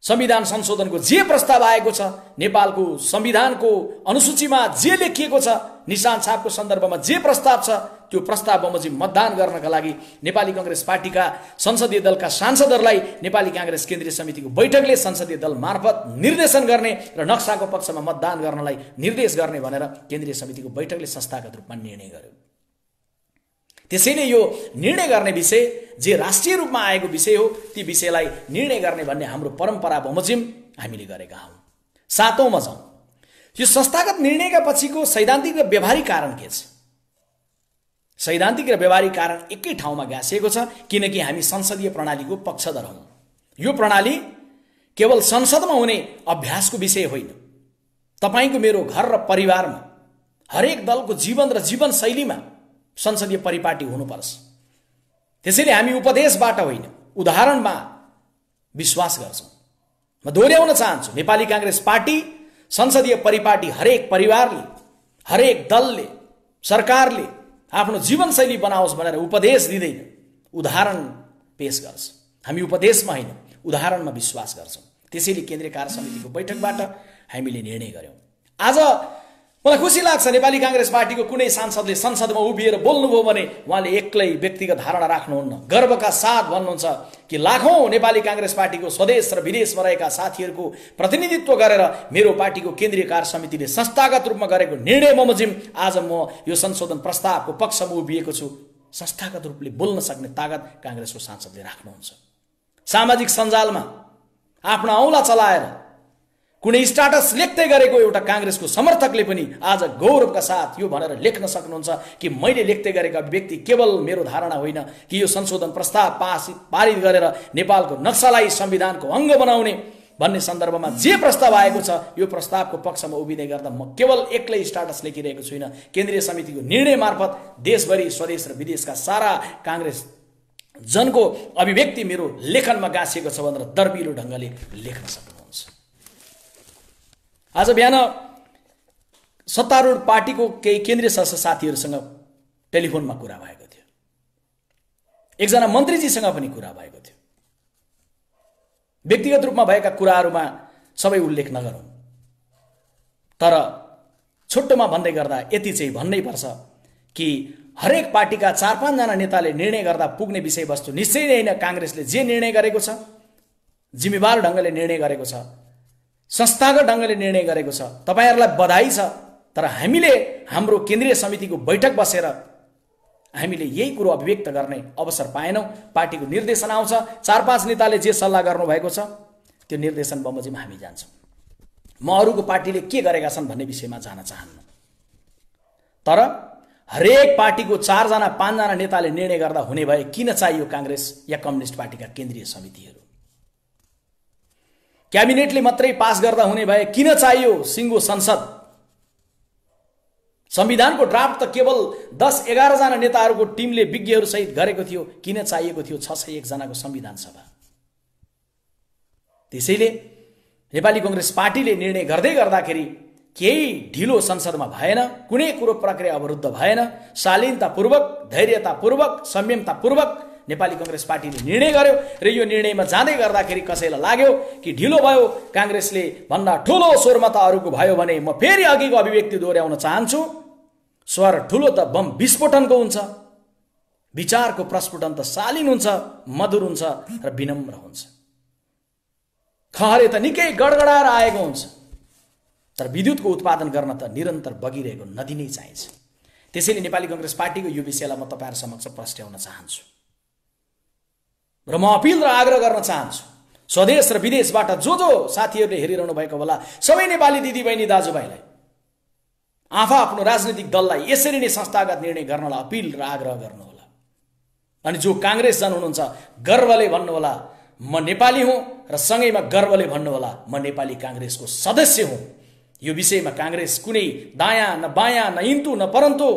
संविधान संशोधनको जे प्रस्ताव आएको छ, नेपालको संविधानको अनुसूचीमा जे लेखिएको छ, निशान छापको सन्दर्भमा जे प्रस्ताव छ, त्यो प्रस्ताव बमोजिम मतदान गर्नका लागि नेपाली कांग्रेस पार्टीका संसदीय दलका सांसदहरूलाई नेपाली कांग्रेस केन्द्रीय समितिको बैठकले संसदीय दल मार्फत निर्देशन गर्ने र नक्साको पक्षमा मतदान गर्नलाई निर्देश गर्ने भनेर केन्द्रीय समितिको बैठकले संस्थागत रूपमा निर्णय गर्यो। त्यसैले यो निर्णय गर्ने विषय जे राष्ट्रिय रूपमा आएको विषय हो, ती विषयलाई निर्णय गर्ने भन्ने हाम्रो परम्परा बमोजिम हामीले गरेका हौं। सातौंमा जाउँ, यो संस्थागत निर्णयका पछिको सैद्धान्तिक र व्यवहारिक कारण के छ? सैद्धान्तिक र व्यवहारिक कारण एकै ठाउँमा गाँसिएको छ, किनकि हामी संसदीय प्रणालीको पक्षधर हौं। यो प्रणाली केवल संसदमा हुने अभ्यासको विषय होइन। तपाईको मेरो घर र परिवारमा हरेक दलको जीवन र जीवनशैलीमा संसदीय परिपाटी हुनुपर्छ। त्यसैले हामी उपदेशबाट होइन, उदाहरणमा विश्वास गर्छौं। म दोहोर्याउन चाहन्छु, नेपाली कांग्रेस पार्टी संसदीय परिपाटी हरेक परिवारले, हरेक दलले, सरकारले आफ्नो जीवनशैली बनाओस् भनेर उपदेश दिँदैन, उदाहरण पेश गर्छ। हामी उपदेशमा होइन, उदाहरणमा विश्वास गर्छौं। त्यसैले केन्द्रीय कार्य समितिको बैठकबाट हामीले निर्णय गर्यौं। आज मलाई खुसी लाग्छ, नेपाली कांग्रेस पार्टीको कुनै सांसदले संसदमा उभिएर बोल्नुभयो भने उहाँले एक्लै व्यक्तिगत धारणा राख्नुहुन्न, गर्वका साथ भन्नुहुन्छ कि लाखौं नेपाली कांग्रेस पार्टीको स्वदेश र विदेशमा रहेका साथीहरूको प्रतिनिधित्व गरेर मेरो पार्टीको केन्द्रीय कार्य समितिले संस्थागत रूपमा गरेको निर्णय बमोजिम आज म यो संशोधन प्रस्तावको पक्षमा उभिएको छु। संस्थागत रूपले बोल्न सक्ने तागत कांग्रेसको सांसदले राख्नुहुन्छ। सामाजिक सञ्जालमा आफ्नो औँला चलाएर कुनै स्ट्याटस लेख्दै गरेको एउटा कांग्रेसको समर्थकले पनि आज गौरवका साथ यो भनेर लेख्न सक्नुहुन्छ कि मैले लेख्दै गरेका व्यक्ति केवल मेरो धारणा होइन कि यो संशोधन प्रस्ताव पारित गरेर नेपालको नक्सालाई संविधानको अंग बनाउने, भन्ने सन्दर्भमा जे प्रस्ताव आएको छ यो प्रस्तावको पक्षमा उभिँदै गर्दा म केवल एक्लै स्टाटस लेखिरहेको छुइनँ। केन्द्रीय समितिको निर्णय मार्फत देशभरि स्वदेश र विदेशका सारा काङ्ग्रेस जनको अभिव्यक्ति मेरो लेखनमा गाँसिएको छ भनेर दर्पिलो ढङ्गले लेख्न सक्नुहुन्छ। आज बिहान सत्तारूढ पार्टीको केही केन्द्रीय सदस्य साथीहरूसँग टेलिफोनमा कुरा भएको थियो। एकजना मन्त्रीजीसँग पनि कुरा भएको थियो। व्यक्तिगत रूपमा भएका कुराहरूमा सबै उल्लेख नगरौँ, तर छोटोमा भन्दै गर्दा यति चाहिँ भन्नै पर्छ कि हरेक पार्टीका 4-5 जना नेताले निर्णय गर्दा पुग्ने विषयवस्तु निश्चय नै होइन। काङ्ग्रेसले जे निर्णय गरेको छ, जिम्मेवार ढङ्गले निर्णय गरेको छ, संस्थागत ढङ्गले निर्णय गरेको छ, तपाईँहरूलाई बधाई छ। तर हामीले हाम्रो केन्द्रीय समितिको बैठक बसेर हामीले यही कुरो अभिव्यक्त गर्ने अवसर पाएनौँ। पार्टीको निर्देशन आउँछ, 4-5 नेताले जे सल्लाह गर्नुभएको छ त्यो निर्देशन बमोजिम हामी जान्छौँ। म अरूको पार्टीले के गरेका छन् भन्ने विषयमा जान चाहन्न, तर हरेक पार्टीको 4 जना 5 जना नेताले निर्णय गर्दा हुने भए किन चाहियो काङ्ग्रेस या कम्युनिस्ट पार्टीका केन्द्रीय समितिहरू? क्याबिनेटले मात्रै पास गर्दा हुने भए किन चाहियो सिङ्गो संसद? संविधानको ड्राफ्ट त केवल 10-11 जना नेताहरूको टिमले विज्ञहरू सहित गरेको थियो, किन चाहिएको थियो 601 जनाको संविधान सभा? त्यसैले नेपाली कांग्रेस पार्टीले निर्णय गर्दै गर्दाखेरि केही ढिलो संसदमा भएन, कुनै कुरो प्रक्रिया अवरुद्ध भएन। शालीनतापूर्वक, धैर्यतापूर्वक, संयमतापूर्वक नेपाली कांग्रेस पार्टीले निर्णय गर्यो र यो निर्णयमा जाँदै गर्दाखेरि कसैलाई लाग्यो कि ढिलो भयो, कांग्रेसले भन्दा ठूलो स्वरमा त अरूको भयो भने म फेरि अघिको अभिव्यक्ति दोहोर्याउन चाहन्छु। स्वर ठूलो त बम विस्फोटनको हुन्छ, विचारको प्रस्फुटन त शालीन हुन्छ, मधुर हुन्छ र विनम्र हुन्छ। खहरे त निकै गडगडाएर आएको हुन्छ, तर विद्युतको उत्पादन गर्न त निरन्तर बगिरहेको नदी नै चाहिन्छ। त्यसैले नेपाली कांग्रेस पार्टीको यो विषयलाई म तपाईहरु समक्ष प्रस्ट्याउन चाहन्छु र म अपिल र आग्रह गर्न चाहन्छु। स्वदेश र विदेशबाट जो साथीहरूले हेरिरहनु भएको होला, सबै नेपाली दिदीबहिनी दाजुभाइलाई आफ्नो राजनीतिक दललाई यसरी नै संस्थागत निर्णय गर्नलाई अपिल र आग्रह गर्नुहोला। अनि जो कांग्रेस जन हुनुहुन्छ, गर्वले भन्नुहोला म नेपाली हुँ र सँगैमा गर्वले भन्नुहोला म नेपाली कांग्रेसको सदस्य हुँ। यो विषयमा कांग्रेस कुनै दायाँ न बायाँ, न इन्तु न परन्तु,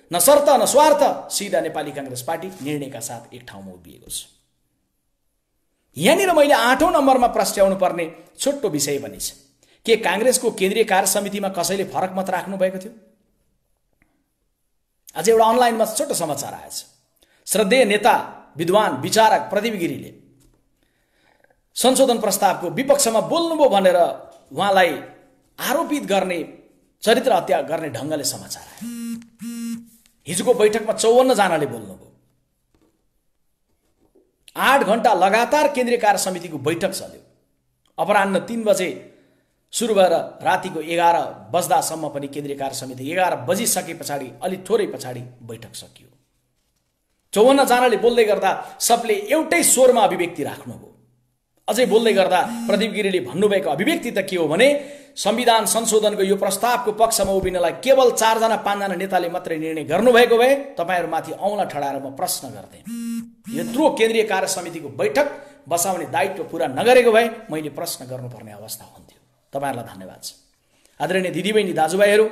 न शर्त न स्वार्थ, सिधा नेपाली कांग्रेस पार्टी निर्णयका साथ एक ठाउँमा उभिएको छ। यहाँनिर मैले 8औं नम्बरमा प्रस्ट्याउनु पर्ने छोटो विषय पनि छ। के कांग्रेसको केन्द्रीय कार्य समितिमा कसैले फरक मत राख्नु भएको थियो? आज एउटा अनलाइनमा छोटो समाचार आएछ। श्रद्धेय नेता, विद्वान, विचारक प्रदीप गिरीले संशोधन प्रस्तावको विपक्षमा बोल्नुभयो भनेर उहाँलाई आरोपित गर्ने, चरित्र हत्या गर्ने ढंगले समाचार आयो। हिजोको बैठकमा 54 जनाले बोल्नुभयो। 8 घण्टा लगातार केन्द्रीय कार्य समितिको बैठक चल्यो। अपराह्न 3 बजे सुरु भएर रातिको 11 बज्दासम्म पनि केन्द्रीय कार्य समिति 11 बजिसके पछाडि, अलि थोरै पछाडि बैठक सकियो। 54 जनाले बोल्दै गर्दा सबले एउटै स्वरमा अभिव्यक्ति राख्नुभयो। अझै बोल्दै गर्दा प्रदीप गिरीले भन्नुभएको अभिव्यक्ति त के हो भने संविधान संशोधनको यो प्रस्तावको पक्षमा उभिनलाई केवल 4 जना 5 जना नेताले मात्रै निर्णय गर्नुभएको भए तपाईहरुमाथि औँला ठडाएर म प्रश्न गर्थे। यत्रो केन्द्रीय कार्य समितिको बैठक बसाउने दायित्व पूरा नगरेको भए मैले प्रश्न गर्नुपर्ने अवस्था हुन्थ्यो। तपाईहरुलाई धन्यवाद छ। आदरणीय दिदीबहिनी दाजुभाइहरु,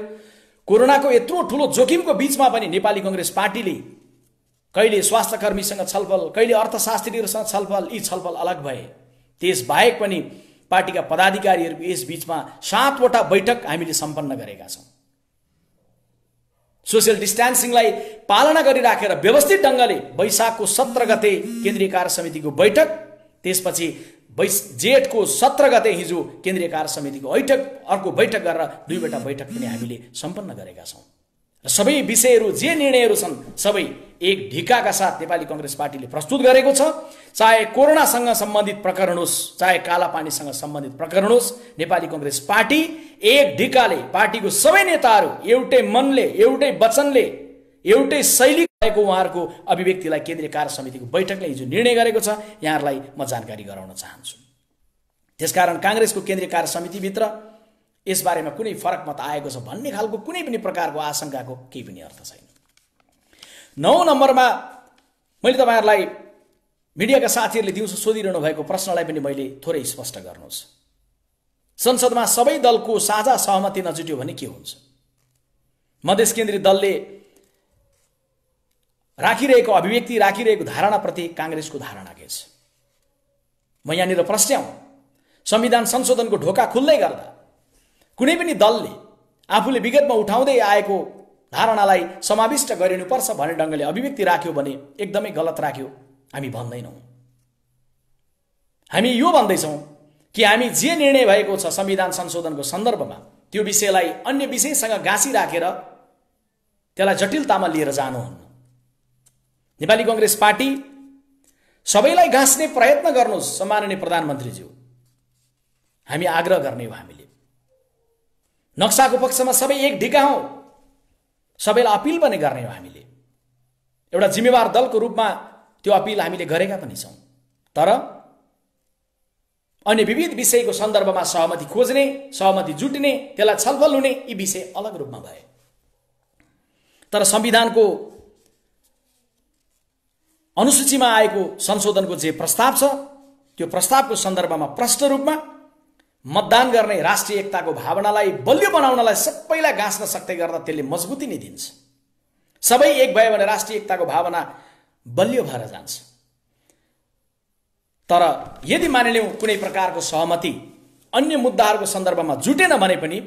कोरोनाको यत्रो ठूलो जोखिमको बीचमा पनि नेपाली कांग्रेस पार्टीले कहिले स्वास्थ्य कर्मीसँग छलफल, कहिले अर्थशास्त्रीहरूसँग छलफल, यी छलफल अलग भए त्यसबाहेक पनि पार्टीका पदाधिकारीहरूको यस बीचमा 7 वटा बैठक हामीले सम्पन्न गरेका छौं। सोशल डिस्टेन्सिङलाई पालना गरिराखेर व्यवस्थित ढंगले वैशाखको 17 गते केन्द्रीय कार्य समितिको बैठक, त्यसपछि जेठको 17 गते हिजो केन्द्रीय कार्य समितिको अर्को बैठक गरेर 2 वटा बैठक पनि हामीले सम्पन्न गरेका छौं। र सबै विषयहरू, जे निर्णयहरू छन्, सबै एक ढिकाका साथ नेपाली कांग्रेस पार्टीले प्रस्तुत गरेको छ। चाहे कोरोनासँग सम्बन्धित प्रकरण होस्, चाहे कालापानीसँग सम्बन्धित प्रकरण होस्, नेपाली कांग्रेस पार्टी एक ढिकाले, पार्टीको सबै नेताहरू एउटै मनले, एउटै वचनले, एउटै शैली भएको उहाँहरूको अभिव्यक्तिलाई केन्द्रीय कार्य समितिको बैठकले हिजो निर्णय गरेको छ। यहाँहरूलाई म जानकारी गराउन चाहन्छु। त्यसकारण कांग्रेसको केन्द्रीय कार्य समितिभित्र यसबारेमा कुनै फरक मत आएको छ भन्ने खालको कुनै पनि प्रकारको आशंकाको केही पनि अर्थ छैन। 9 नम्बरमा मैले तपाईहरुलाई मिडियाका साथीहरूले दिउँसो सोधिरहनु भएको प्रश्नलाई पनि मैले थोरै स्पष्ट गर्नुहोस्। संसदमा सबै दलको साझा सहमति नजुट्यो भने के हुन्छ? मधेस केन्द्रीय दलले राखिरहेको अभिव्यक्ति, राखिरहेको धारणाप्रति कांग्रेसको धारणा के छ? म यहाँनिर प्रश्न संविधान संशोधनको ढोका खुल्दै गर्दा कुनै पनि दलले आफूले विगतमा उठाउँदै आएको धारणालाई समाविष्ट गरिनुपर्छ भन्ने ढङ्गले अभिव्यक्ति राख्यो भने एकदमै गलत राख्यो हामी भन्दैनौँ। हामी यो भन्दैछौँ कि हामी जे निर्णय भएको छ संविधान संशोधनको सन्दर्भमा त्यो विषयलाई अन्य विषयसँग गाँसी राखेर त्यसलाई जटिलतामा लिएर जानुहुन्न। नेपाली कांग्रेस पार्टी सबैलाई गाँस्ने प्रयत्न गर्नुहोस् सम्माननीय प्रधानमन्त्रीज्यू, हामी आग्रह गर्ने हो। हामीले नक्साको पक्षमा सबै एक ढिका हौं, सबैलाई अपिल पनि गर्ने हो। हामीले एउटा जिम्मेवार दलको रूपमा त्यो अपिल हामीले गरेका पनि छौं। तर अन्य विविध विषयको सन्दर्भमा सहमति खोज्ने, सहमति जुट्ने, त्यसलाई छलफल हुने यी विषय अलग रूपमा भए। तर संविधानको अनुसूचीमा आएको संशोधनको जे प्रस्ताव छ त्यो प्रस्तावको सन्दर्भमा प्रष्ट रूपमा मतदान गर्ने राष्ट्रिय एकताको भावनालाई बलियो बनाउनलाई सबैलाई गाँस्न सक्दै गर्दा त्यसले मजबुती नै दिन्छ। सबै एक भयो भने राष्ट्रिय एकताको भावना बलियो भएर जान्छ। तर यदि मानिलिउँ कुनै प्रकारको सहमति अन्य मुद्दाहरूको सन्दर्भमा जुटेन भने पनि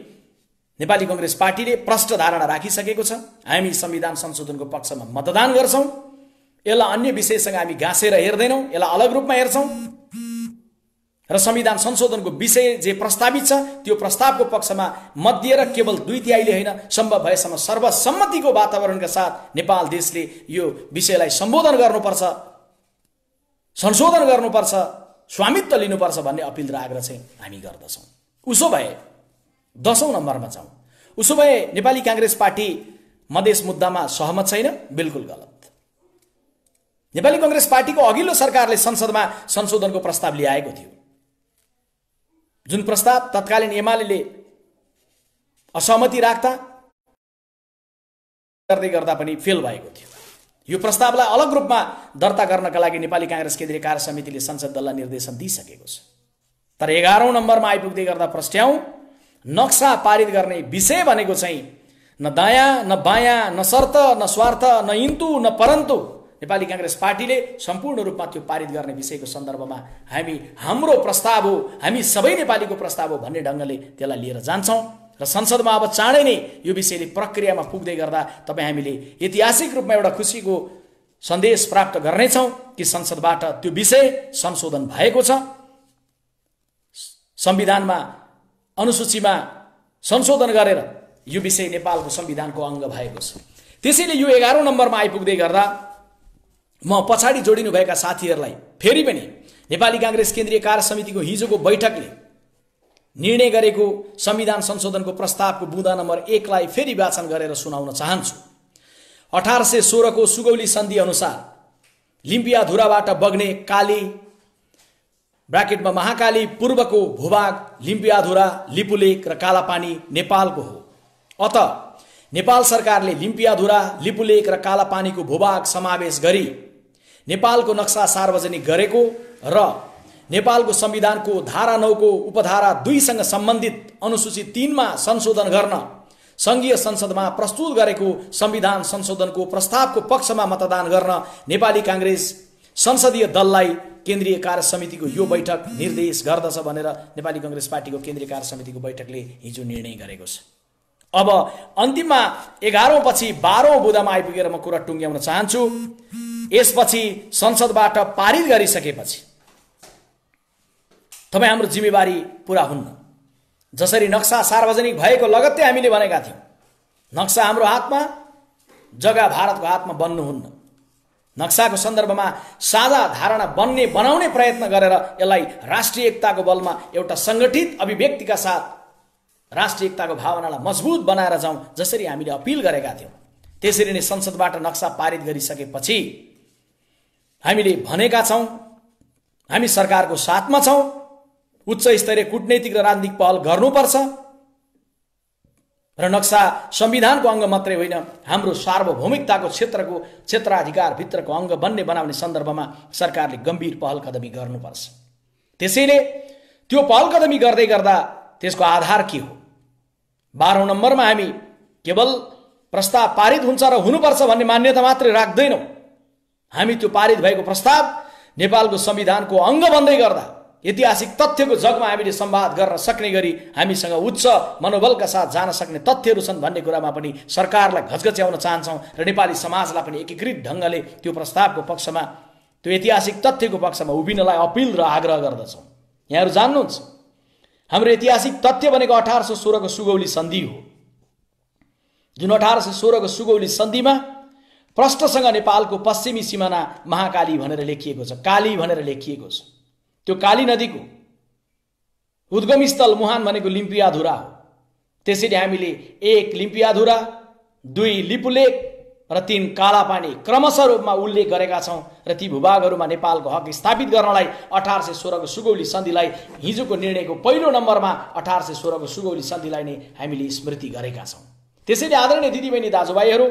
नेपाली कांग्रेस पार्टीले प्रष्ट धारणा राखिसकेको छ। हामी संविधान संशोधनको पक्षमा मतदान गर्छौं। यसलाई अन्य विषयसँग हामी गाँसेर हेर्दैनौं, यसलाई अलग रूपमा हेर्छौं र संविधान संशोधनको विषय जे प्रस्तावित छ त्यो प्रस्तावको पक्षमा मत दिएर केवल 2/3 होइन सम्भव भएसम्म सर्वसम्मतिको वातावरणका साथ नेपाल देशले यो विषयलाई सम्बोधन गर्नुपर्छ, संशोधन गर्नुपर्छ, स्वामित्व लिनुपर्छ भन्ने अपिल र आग्रह चाहिँ हामी गर्दछौं। उसो भए 10औं नम्बरमा जाउँ। उसो भए नेपाली कांग्रेस पार्टी मधेस मुद्दामा सहमत छैन? बिल्कुल गलत। नेपाली कांग्रेस पार्टीको अघिल्लो सरकारले संसदमा संशोधनको प्रस्ताव ल्याएको थियो, जुन प्रस्ताव तत्कालीन एमाले असहमति राख्दा गर्दा पनि फेल भएको थियो। यो प्रस्तावलाई अलग रूपमा दर्ता गर्नका लागि नेपाली कांग्रेस केन्द्रीय कार्य समितिले संसद दललाई निर्देशन दिइसकेको छ। तर 11औं नम्बरमा आइपुग्दै गर्दा प्रस्ट्याउँ नक्सा पारित गर्ने विषय भनेको चाहिँ न दायाँ न बायाँ, न शर्त न स्वार्थ, न इन्तु न परन्तु नेपाली कांग्रेस पार्टीले सम्पूर्ण रूपमा त्यो पारित गर्ने विषयको सन्दर्भमा हाम्रो प्रस्ताव हो, हामी सबै नेपालीको प्रस्ताव हो भन्ने ढङ्गले त्यसलाई लिएर जान्छौं र संसदमा अब चाँडै नै यो विषयले प्रक्रियामा पुग्दै गर्दा तपाईँ हामीले ऐतिहासिक रूपमा एउटा खुसीको सन्देश प्राप्त गर्नेछौं कि संसदबाट त्यो विषय संशोधन भएको छ। संविधानमा अनुसूचीमा संशोधन गरेर यो विषय नेपालको संविधानको अंग भएको छ। त्यसैले यो 11औं नम्बरमा आइपुग्दै गर्दा म पछाडि जोडिनुभएका साथीहरूलाई फेरि पनि नेपाली कांग्रेस केन्द्रीय कार्य समितिको हिजोको बैठकले निर्णय गरेको संविधान संशोधनको प्रस्तावको बुँदा नम्बर 1 लाई फेरि वाचन गरेर सुनाउन चाहन्छु। 1816 को सुगौली सन्धि अनुसार लिम्पियाधुराबाट बग्ने काली ब्राकेटमा महाकाली पूर्वको भूभाग लिम्पियाधुरा, लिपुलेक र कालापानी नेपालको हो। अत नेपाल सरकारले लिम्पियाधुरा, लिपुलेक र कालापानीको भूभाग समावेश गरी नेपालको नक्सा सार्वजनिक गरेको र नेपालको संविधानको धारा 9 को उपधारा 2 सँग सम्बन्धित अनुसूची 3 मा संशोधन गर्न संघीय संसदमा प्रस्तुत गरेको संविधान संशोधनको प्रस्तावको पक्षमा मतदान गर्न नेपाली कांग्रेस संसदीय दललाई केन्द्रीय कार्य समितिको यो बैठक निर्देश गर्दछ भनेर नेपाली कांग्रेस पार्टीको केन्द्रीय कार्य समितिको बैठकले हिजो निर्णय गरेको छ। अब अन्तिममा 11औं पछि 12औं बुँदामा आइपुगेर म कुरा टुङ्ग्याउन चाहन्छु। यसपछि संसदबाट पारित गरिसकेपछि तपाईँ हाम्रो जिम्मेवारी पूरा हुन्न। जसरी नक्सा सार्वजनिक भएको लगत्तै हामीले भनेका थियौं, नक्सा हाम्रो हातमा, जग्गा भारतको हातमा बन्नुहुन्न। नक्साको सन्दर्भमा साझा धारणा बनाउने प्रयत्न गरेर यसलाई राष्ट्रिय एकताको बलमा एउटा संगठित अभिव्यक्तिका साथ राष्ट्रिय एकताको भावनालाई मजबुत बनाएर जाउँ जसरी हामीले अपिल गरेका थियौं। त्यसरी नै संसदबाट नक्सा पारित गरिसकेपछि हामीले भनेका छौं हामी सरकारको साथमा छौं, उच्च स्तरीय कूटनैतिक र राजनीतिक पहल गर्नुपर्छ र नक्सा संविधानको अंग मात्रै होइन हाम्रो सार्वभौमिकताको क्षेत्राधिकार भित्रको अंग बन्ने बनाउने सन्दर्भमा सरकारले गम्भीर पहल कदमी गर्नुपर्छ। त्यसैले त्यो पहल कदमी गर्दै गर्दा त्यसको आधार के हो? 12औं नम्बरमा हामी केवल प्रस्ताव पारित हुन्छ र हुनुपर्छ भन्ने मान्यता मात्रै राख्दैनौँ। हामी त्यो पारित भएको प्रस्ताव नेपालको संविधानको अङ्ग बन्दै गर्दा ऐतिहासिक तथ्यको जगमा हामीले संवाद गर्न सक्ने गरी हामीसँग उच्च मनोबलका साथ जान सक्ने तथ्यहरू छन् भन्ने कुरामा पनि सरकारलाई घचघच्याउन चाहन्छौँ र नेपाली समाजलाई पनि एकीकृत ढङ्गले त्यो प्रस्तावको पक्षमा, त्यो ऐतिहासिक तथ्यको पक्षमा उभिनलाई अपिल र आग्रह गर्दछौँ। यहाँहरू जान्नुहुन्छ, हाम्रो ऐतिहासिक तथ्य भनेको 1816 को सुगौली सन्धि हो, जुन 1816 को सुगौली सन्धिमा प्रष्टसँग नेपालको पश्चिमी सिमाना महाकाली भनेर लेखिएको छ, काली भनेर लेखिएको छ। त्यो काली नदीको उद्गम स्थल मुहान भनेको लिम्पियाधुरा हो। त्यसैले हामीले 1 लिम्पियाधुरा, 2 लिपुलेक र 3 कालापानी क्रमशः रूपमा उल्लेख गरेका छौँ र ती भूभागहरूमा नेपालको हक स्थापित गर्नलाई 1816 को सुगौली सन्धिलाई, हिजोको निर्णयको पहिलो नम्बरमा 1816 को सुगौली सन्धिलाई नै हामीले स्मृति गरेका छौँ। त्यसैले आदरणीय दिदीबहिनी दाजुभाइहरू,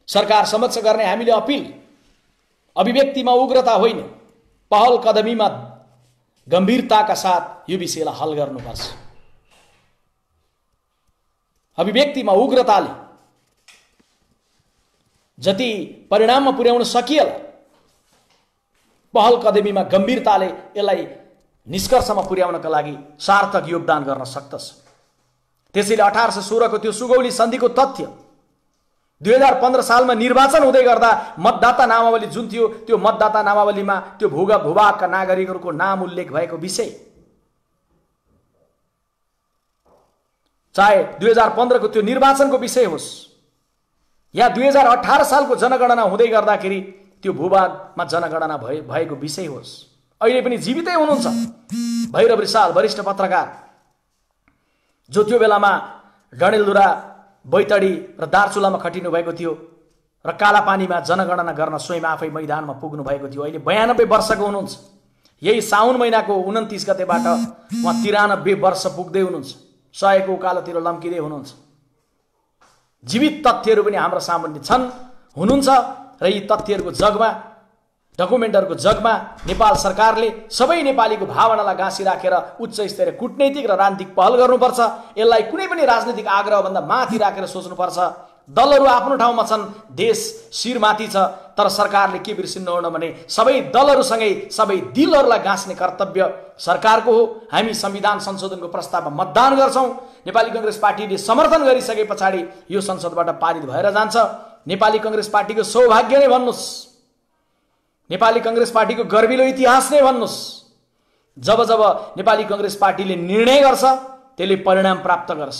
सरकार समक्ष गर्ने हामीले अपिल अभिव्यक्तिमा उग्रता होइन, पहल कदमीमा गम्भीरताका साथ यो विषयलाई हल गर्नुपर्छ। अभिव्यक्तिमा उग्रताले जति परिणाममा पुर्याउन सकिएला, पहल कदमीमा गम्भीरताले यसलाई निष्कर्षमा पुर्याउनका लागि सार्थक योगदान गर्न सक्दछ। त्यसैले 1816 को त्यो सुगौली सन्धिको तथ्य 2015 सालमा निर्वाचन हुँदै गर्दा मतदाता नामावली जुन थियो, त्यो मतदाता नामावलीमा त्यो भूभागका नागरिकहरूको नाम उल्लेख भएको विषय, चाहे 2015 को त्यो निर्वाचनको विषय होस् या 2018 सालको जनगणना हुँदै गर्दाखेरि त्यो भूभागमा जनगणना भएको विषय होस्, अहिले पनि जीवितै हुनुहुन्छ भैरव रिसाल, वरिष्ठ पत्रकार, जो त्यो बेलामा डडेलधुरा, बैतडी र दार्चुलामा खटिनु भएको थियो र कालापानीमा जनगणना गर्न स्वयं आफै मैदानमा पुग्नु भएको थियो। अहिले 92 वर्षको हुनुहुन्छ। यही साउन महिनाको 29 गतेबाट उहाँ 93 वर्ष पुग्दै हुनुहुन्छ, 100 को उकालोतिर लम्किँदै हुनुहुन्छ। जीवित तथ्यहरू पनि हाम्रो सामुन्ने छन्, हुनुहुन्छ र यी तथ्यहरूको जगमा, डकुमेन्टहरूको जगमा नेपाल सरकारले सबै नेपालीको भावनालाई गाँसी राखेर उच्च स्तरीय कूटनैतिक र राजनीतिक पहल गर्नुपर्छ। यसलाई कुनै पनि राजनीतिक आग्रहभन्दा माथि राखेर सोच्नुपर्छ। दलहरू आफ्नो ठाउँमा छन्, देश शिरमाथि छ, तर सरकारले के बिर्सिनुहुन्न भने सबै दलहरूसँगै सबै दिलहरूलाई गाँस्ने कर्तव्य सरकारको हो। हामी संविधान संशोधनको प्रस्तावमा मतदान गर्छौँ। नेपाली कांग्रेस पार्टीले समर्थन गरिसके पछाडि यो संसदबाट पारित भएर जान्छ। नेपाली कांग्रेस पार्टीको सौभाग्य नै भन्नुस्, नेपाली कांग्रेस पार्टीको गर्विलो इतिहास नै भन्नुस्। जब जब नेपाली कांग्रेस पार्टीले निर्णय गर्छ त्यसले परिणाम प्राप्त गर्छ।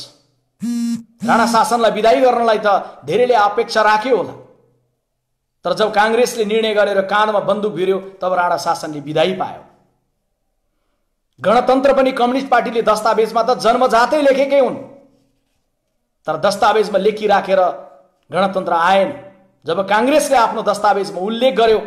राणा शासनलाई विदाई गर्नलाई त धेरैले अपेक्षा राख्यो होला, तर जब कांग्रेसले निर्णय गरेर काँधमा बन्दुक भिर्यो तब राणा शासनले विदाई पायो। गणतन्त्र पनि कम्युनिस्ट पार्टीले दस्तावेजमा त जन्मजातै लेखेकै हुन्, तर दस्तावेजमा लेखिराखेर गणतन्त्र आएन। जब कांग्रेसले आफ्नो दस्तावेजमा उल्लेख गर्यो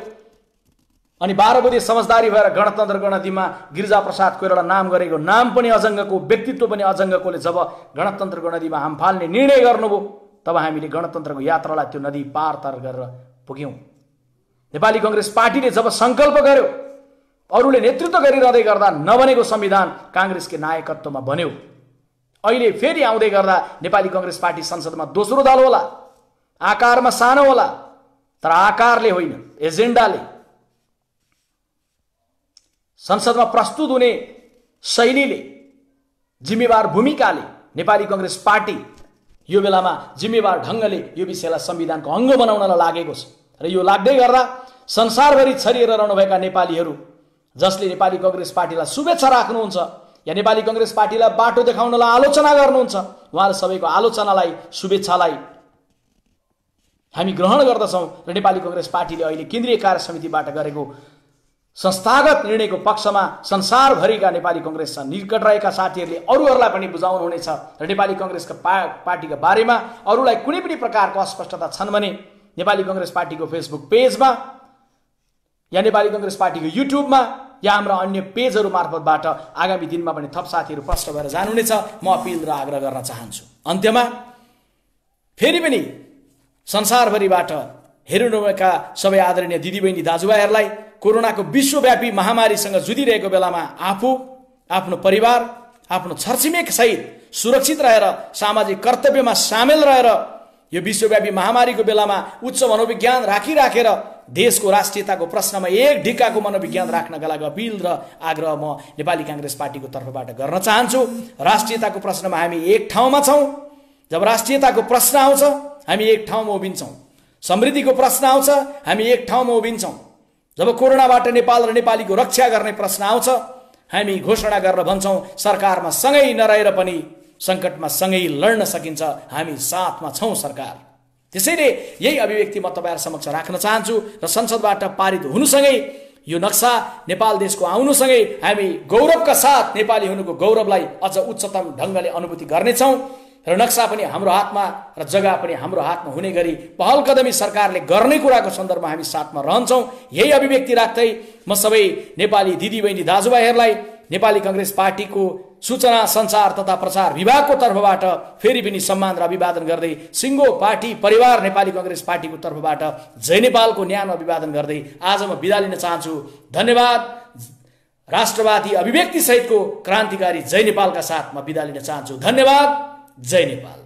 अनि 12 बजे समझदारी भएर गणतन्त्र गणतिमा गिरिजा प्रसाद कोइराला नाम गरेको नाम पनि अजङ्गको, व्यक्तित्व पनि अजङ्गकोले जब गणतन्त्र गणतिमा हाम फाल्ने निर्णय गर्नुभयो तब हामीले गणतन्त्रको यात्रालाई त्यो नदी पार तर गरेर पुग्यौं। नेपाली कांग्रेस पार्टीले जब संकल्प गर्यो, अरूले नेतृत्व गरिरहँदै गर्दा नबनेको संविधान कांग्रेसको नायकत्वमा बन्यो। अहिले फेरि आउँदै गर्दा नेपाली कांग्रेस पार्टी संसदमा दोस्रो दल होला, आकारमा सानो होला, तर आकारले होइन, एजेन्डाले, संसदमा प्रस्तुत हुने शैलीले, जिम्मेवार भूमिकाले नेपाली कांग्रेस पार्टी यो बेलामा जिम्मेवार ढंगले यो विषयलाई संविधानको अंग बनाउनलाई लागेको छ। र यो लाग्दै गर्दा संसारभरि छरिएर रहनुभएका नेपालीहरू जसले नेपाली कांग्रेस पार्टीलाई शुभेच्छा राख्नुहुन्छ या नेपाली कांग्रेस पार्टीलाई बाटो देखाउनलाई आलोचना गर्नुहुन्छ, उहाँहरू सबैको आलोचनालाई, शुभेच्छालाई हामी ग्रहण गर्दछौं र नेपाली कांग्रेस पार्टीले अहिले केन्द्रीय कार्य समितिबाट गरेको संस्थागत निर्णयको पक्षमा संसारभरिका नेपाली कांग्रेसका निकट रहेका साथीहरूले अरूहरूलाई पनि बुझाउनु हुनेछ र नेपाली कांग्रेसका पार्टीका बारेमा अरूलाई कुनै पनि प्रकारको अस्पष्टता छन् भने नेपाली कांग्रेस पार्टीको फेसबुक पेजमा या नेपाली कांग्रेस पार्टीको युट्युबमा या हाम्रा अन्य पेजहरू मार्फतबाट आगामी दिनमा पनि थप साथीहरू प्रष्ट भएर जानुहुनेछ। म अपिल र आग्रह गर्न चाहन्छु। अन्त्यमा फेरि पनि संसारभरिबाट हेर्नुभएका सबै आदरणीय दिदीबहिनी दाजुभाइहरूलाई कोरोनाको विश्वव्यापी महामारीसँग जुधिरहेको बेलामा आफू, आफ्नो परिवार, आफ्नो छरछिमेक सहित सुरक्षित रहेर सामाजिक कर्तव्यमा सामेल रहेर यो विश्वव्यापी महामारीको बेलामा उच्च मनोविज्ञान राखेर देशको राष्ट्रियताको प्रश्नमा एक ढिक्काको मनोविज्ञान राख्नका लागि अपिल र आग्रह म नेपाली कांग्रेस पार्टीको तर्फबाट गर्न चाहन्छु। राष्ट्रियताको प्रश्नमा हामी एक ठाउँमा छौं। जब राष्ट्रियताको प्रश्न आउँछ हामी एक ठाउँमा उभिन्छौं। समृद्धिको प्रश्न आउँछ हामी एक ठाउँमा उभिन्छौं। जब कोरोनाबाट नेपाल र नेपालीको रक्षा गर्ने प्रश्न आउँछ हामी घोषणा गरेर भन्छौं सरकारमा सँगै नरहेर पनि संकटमा सँगै लड्न सकिन्छ, हामी साथमा छौं सरकार। त्यसैले यही अभिव्यक्ति म तपाईहरु समक्ष राख्न चाहन्छु र संसदबाट पारित हुनुसँगै यो नक्सा नेपाल देशको आउनुसँगै हामी गौरवका साथ नेपाली हुनुको गौरवलाई अझ उच्चतम ढंगले अनुभूति गर्नेछौं र नक्सा पनि हाम्रो हातमा र जग्गा पनि हाम्रो हातमा हुने गरी पहल कदमी सरकारले गर्ने कुराको सन्दर्भमा हामी साथमा रहन्छौं। यही अभिव्यक्ति राख्दै म सबै नेपाली दिदीबहिनी दाजुभाइहरूलाई नेपाली कांग्रेस पार्टीको सूचना संचार तथा प्रचार विभागको तर्फबाट फेरि पनि सम्मान र अभिवादन गर्दै सिंगो पार्टी परिवार नेपाली कांग्रेस पार्टीको तर्फबाट जय नेपालको न्यानो अभिवादन गर्दै आज म बिदा लिन चाहन्छु। धन्यवाद। राष्ट्रवादी अभिव्यक्ति सहितको क्रान्तिकारी जय नेपालका साथ म बिदा लिन चाहन्छु। धन्यवाद। जय नेपाल।